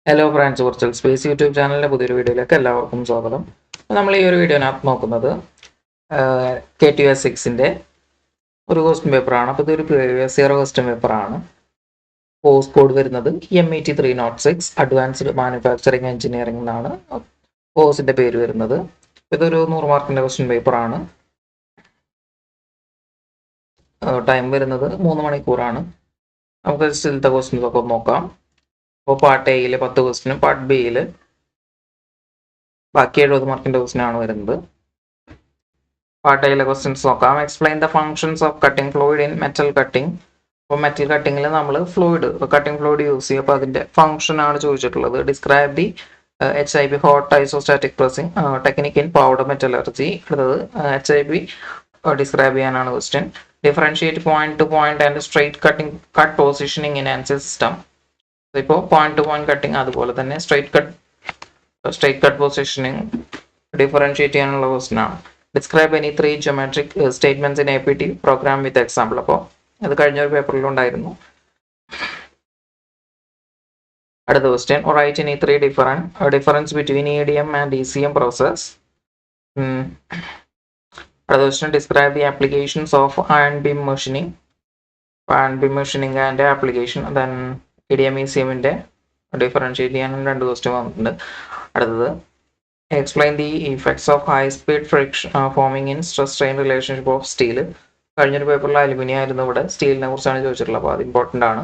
Hello friends, virtual space YouTube ചാനലിൻ്റെ പുതിയൊരു വീഡിയോയിലേക്ക് എല്ലാവർക്കും സ്വാഗതം. നമ്മൾ ഈ ഒരു വീഡിയോനകത്ത് നോക്കുന്നത് KTS6 ഒരു ക്വസ്റ്റ്യൻ പേപ്പറാണ്. അപ്പോൾ ഇതൊരു പ്രീവിയസ് ഇയർ ക്വസ്റ്റ്യൻ പേപ്പറാണ്. കോഴ്സ് കോഡ് വരുന്നത് MET306 അഡ്വാൻസ്ഡ് മാനുഫാക്ചറിങ് എഞ്ചിനീയറിംഗ് എന്നാണ് കോഴ്സിൻ്റെ പേര് വരുന്നത്. ഇതൊരു 100 മാർക്കിൻ്റെ ക്വസ്റ്റ്യൻ പേപ്പറാണ്. ടൈം വരുന്നത് 3 മണിക്കൂറാണ്. നമുക്ക് ഇതിലത്തെ ക്വസ്റ്റ്യൻസ് ഒക്കെ നോക്കാം. അപ്പോൾ പാർട്ട് എയിൽ 10 ക്വസ്റ്റിനും പാർട്ട് ബിയിൽ ബാക്കി 70 മാർക്കിൻ്റെ ക്വസ്റ്റ്യനാണ് വരുന്നത്. പാർട്ട് എയിലെ ക്വസ്റ്റ്യൻസ് നോക്കാം. Explain the functions of cutting fluid in metal cutting. അപ്പോൾ മെറ്റൽ കട്ടിങ്ങിൽ നമ്മൾ കട്ടിംഗ് ഫ്ലൂയിഡ് യൂസ് ചെയ്യും. അപ്പോൾ അതിൻ്റെ ഫംഗ്ഷൻ ആണ് ചോദിച്ചിട്ടുള്ളത്. Describe the HIP hot isostatic pressing technique in powder metallurgy. അടുത്തത് HIP ഡിസ്ക്രൈബ് ചെയ്യാനാണ് question. Differentiate point to point and straight cut positioning in answer system. ഇപ്പോൾ പോയിന്റ് ടു പോയിന്റ് കട്ടിങ് അതുപോലെ തന്നെ സ്ട്രെയിറ്റ് കട്ട് പൊസിഷനിങ് ഡിഫറൻഷിയേറ്റ് ചെയ്യാനുള്ള question ആണ്. Describe any 3 geometric statements in APT program with example. അപ്പോൾ അത് കഴിഞ്ഞ ഒരു പേപ്പറിലുണ്ടായിരുന്നു. അടുത്ത question, write any 3 difference between EDM and ECM process. അടുത്ത question, describe the applications of ion beam machining and application. Then EDM ECMന്റെ differentiate ചെയ്യാനും 2 question വന്നിട്ടുണ്ട്. അടുത്തത്, explain the effects of high speed friction forming in stress strain relationship of steel. കഴിഞ്ഞൊരു പേപ്പറിൽ aluminium ആയിരുന്നു, ഇവിടെ സ്റ്റീലിനെ കുറിച്ചാണ് ചോദിച്ചിട്ടുള്ളത്. അപ്പോൾ അത് ഇമ്പോർട്ടൻ്റ് ആണ്.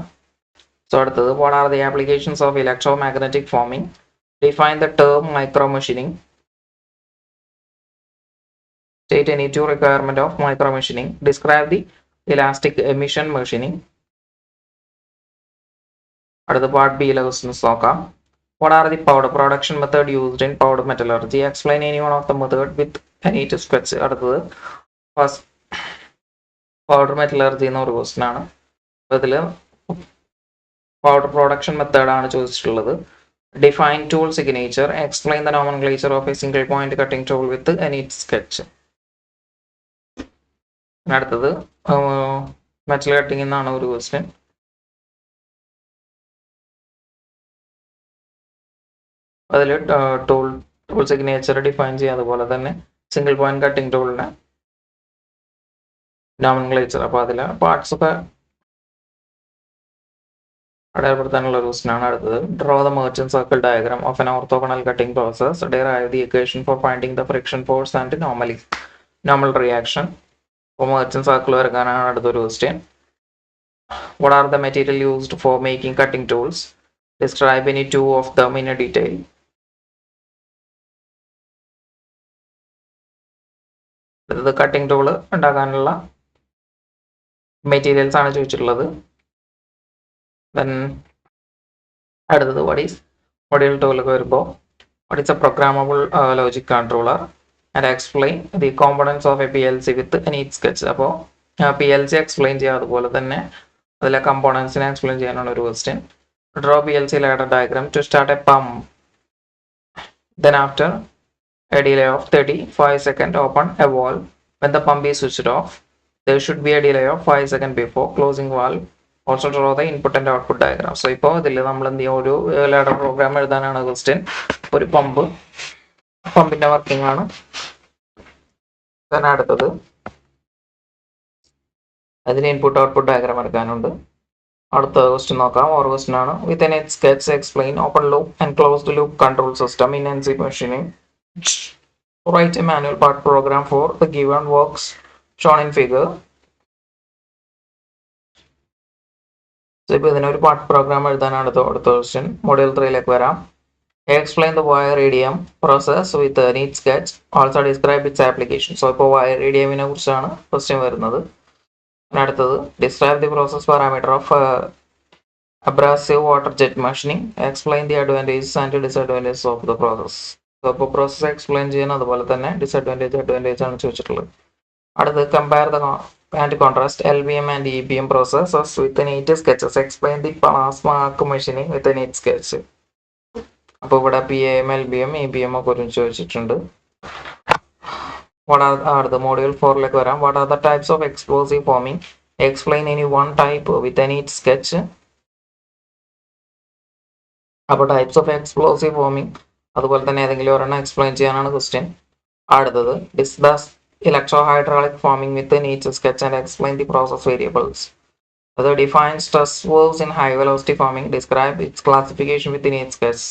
സോ അടുത്തത്, what are the applications of electromagnetic forming. Define the term micro machining. State any 2 requirement of micro machining. Describe the elastic emission machining. അടുത്ത പാർട്ട് ബിയിലെ ക്വസ്റ്റ്യൻസ് നോക്കാം. What are the powder production method used in powder metallurgy? Explain any one of the method with a neat sketch. അടുത്തത് first powder metallurgy എന്നൊരു question ആണ്. അതിൽ powder production മെത്തേഡാണ് ചോദിച്ചിട്ടുള്ളത്. Define tool signature. Explain the nomenclature of a single point cutting tool with a neat sketch. അടുത്തത് metal cutting എന്നാണ് ഒരു question. അതിൽ ടൂൾ സിഗ്നേച്ചർ ഡിഫൈൻ ചെയ്യുക, അതുപോലെ തന്നെ സിംഗിൾ പോയിന്റ് കട്ടിംഗ് ടൂളിനെ നോമൻക്ലേച്ചർ. അപ്പോൾ അതിലെ പാർട്സ് ഒക്കെ അടയാളപ്പെടുത്താനുള്ള ഒരു ക്വസ്റ്റ്യൻ ആണ്. അടുത്തത്, draw the merchant circle diagram of N orthogonal cutting process. Derive the equation for finding the friction force and normal reaction. അപ്പോൾ മെർച്ചന്റ് സർക്കിൾ വരക്കാനാണ് അടുത്തൊരു question. What are the material used for making cutting tools. Describe any 2 of them in A detail. അടുത്തത്, cutting tool ഉണ്ടാക്കാനുള്ള materials ആണ് ചോദിച്ചിട്ടുള്ളത്. Then അടുത്തത്, module ടൂളൊക്കെ വരുമ്പോൾ what is a programmable logic controller and explain the components of a PLC with a neat sketch. അപ്പോൾ PLC explain ചെയ്യുക, അതുപോലെ തന്നെ അതിലെ കമ്പോണൻസിനെ എക്സ്പ്ലെയിൻ ചെയ്യാനാണ് ഒരു question. Draw PLC ladder diagram to start a pump. Then after a delay of 35 seconds, open a valve. When the pump is switched off, there should be a delay of 5 seconds before closing valve. Also draw the input and output diagram. So ഇപ്പോൾ ഇതിൽ നമ്മൾ എന്ത് ചെയ്യും, ഒരു ladder programme എഴുതാനാണ് question. ഒരു പമ്പിന്റെ working ആണ്. then അടുത്തത്, അതിന് ഇൻപുട്ട് ഔട്ട്പുട്ട് ഡയഗ്രാം എടുക്കാനുണ്ട്. അടുത്ത ക്വസ്റ്റ്യൻ നോക്കാം. ഒരു ക്വസ്റ്റ്യൻ ആണ്. With a neat sketch explain open loop and closed loop control system in NC machining. Write a manual part program for the given works shown in figure. ഇപ്പോൾ ഇതിനൊരു part programme എഴുതാനാണ് അടുത്ത question. Module 3ലേക്ക് വരാം. Explain the wire EDM process with neat sketch. Also describe its application. So ഇപ്പോൾ wire EDMനെ കുറിച്ചാണ് question വരുന്നത്. അടുത്തത്, describe the process parameter of abrasive water jet machining. Explain the advantages and disadvantages of the process. അപ്പോൾ process explain ചെയ്യാൻ, അതുപോലെ തന്നെ advantage ആണ് ചോദിച്ചിട്ടുള്ളത്. അടുത്തത്, compare the and contrast LBM and EBM processes with neat sketches. Explain the plasma arc machining with neat sketch. അപ്പോൾ ഇവിടെ PAM, LBM, EBM ഒക്കെ ഒരുമിച്ച് ചോദിച്ചിട്ടുണ്ട്. അടുത്ത മൊഡ്യൂൾ 4ലേക്ക് വരാം. What are the types of explosive forming. Explain any 1 type with a neat sketch. അപ്പോൾ types of explosive forming അതുപോലെ തന്നെ ഏതെങ്കിലും ഒരെണ്ണം എക്സ്പ്ലെയിൻ ചെയ്യാനാണ് ക്വസ്റ്റ്യൻ. അടുത്തത് discuss electrohydraulic forming with nature sketch and explain the process variables. അത് define stress waves in high velocity forming, describe its classification with nature sketch.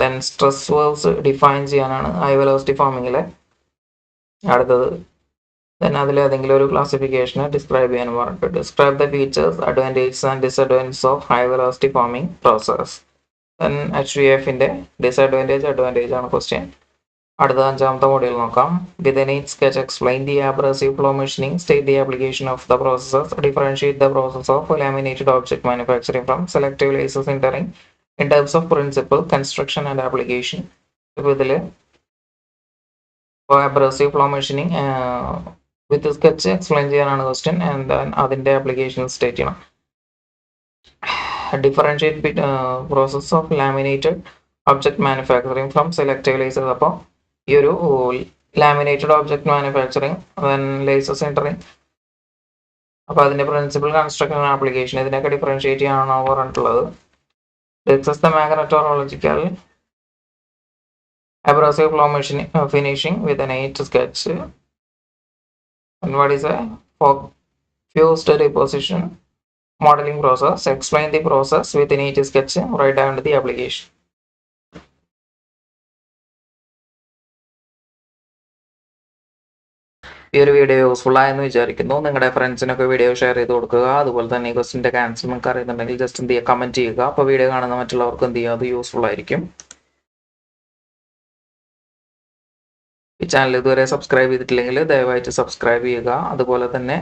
Then stress waves define ചെയ്യാനാണ് high velocity ഫോമിങ്ങിലെ. അടുത്തത് then അതിൽ ഏതെങ്കിലും ഒരു ക്ലാസിഫിക്കേഷനെ describe ചെയ്യാൻ പറഞ്ഞിട്ട് describe the features advantages and disadvantages of high velocity forming process. Then HVFന്റെ advantage ആണ് ക്വസ്റ്റ്യൻ. അടുത്ത 5ാമത്തെ മോഡ്യൂൾ നോക്കാം. With a neat sketch explain the abrasive flow machining, state the application of the processes, differentiate the process of laminated object manufacturing from selective laser sintering in terms of principle, construction and application. ഇപ്പോൾ ഇതിൽ abrasive flow machining with sketch explain ചെയ്യാനാണ് question. And അതിൻ്റെ application state ചെയ്യണം. Differentiate process of laminated object manufacturing from selective lasers. അപ്പോൾ ഈ ഒരു laminated object manufacturing, then laser sintering, അപ്പോൾ അതിൻ്റെ പ്രിൻസിപ്പൽ, കൺസ്ട്രക്ഷൻ, ആപ്ലിക്കേഷൻ, ഇതിനൊക്കെ ഡിഫറൻഷിയേറ്റ് ചെയ്യാനാണ് പറഞ്ഞിട്ടുള്ളത്. Discuss the magnetorheological abrasive flow machine finishing with an neat sketch. And what is a fused deposition modeling process? Explain the process with a neat sketch. Write down the application. ഈ ഒരു video useful ആയെന്ന് വിചാരിക്കുന്നു. നിങ്ങളുടെ ഫ്രണ്ട്സിനൊക്കെ video share ചെയ്ത് കൊടുക്കുക. അതുപോലെ തന്നെ ഈ ക്വസ്റ്റിൻ്റെ ആൻസർ നിങ്ങൾക്ക് അറിയുന്നുണ്ടെങ്കിൽ ജസ്റ്റ് എന്ത് ചെയ്യുക, കമൻറ്റ് ചെയ്യുക. അപ്പോൾ വീഡിയോ കാണുന്ന മറ്റുള്ളവർക്ക് എന്ത് ചെയ്യുക, അത് യൂസ്ഫുൾ ആയിരിക്കും. ഈ ചാനൽ ഇതുവരെ സബ്സ്ക്രൈബ് ചെയ്തിട്ടില്ലെങ്കിൽ ദയവായിട്ട് സബ്സ്ക്രൈബ് ചെയ്യുക. അതുപോലെ തന്നെ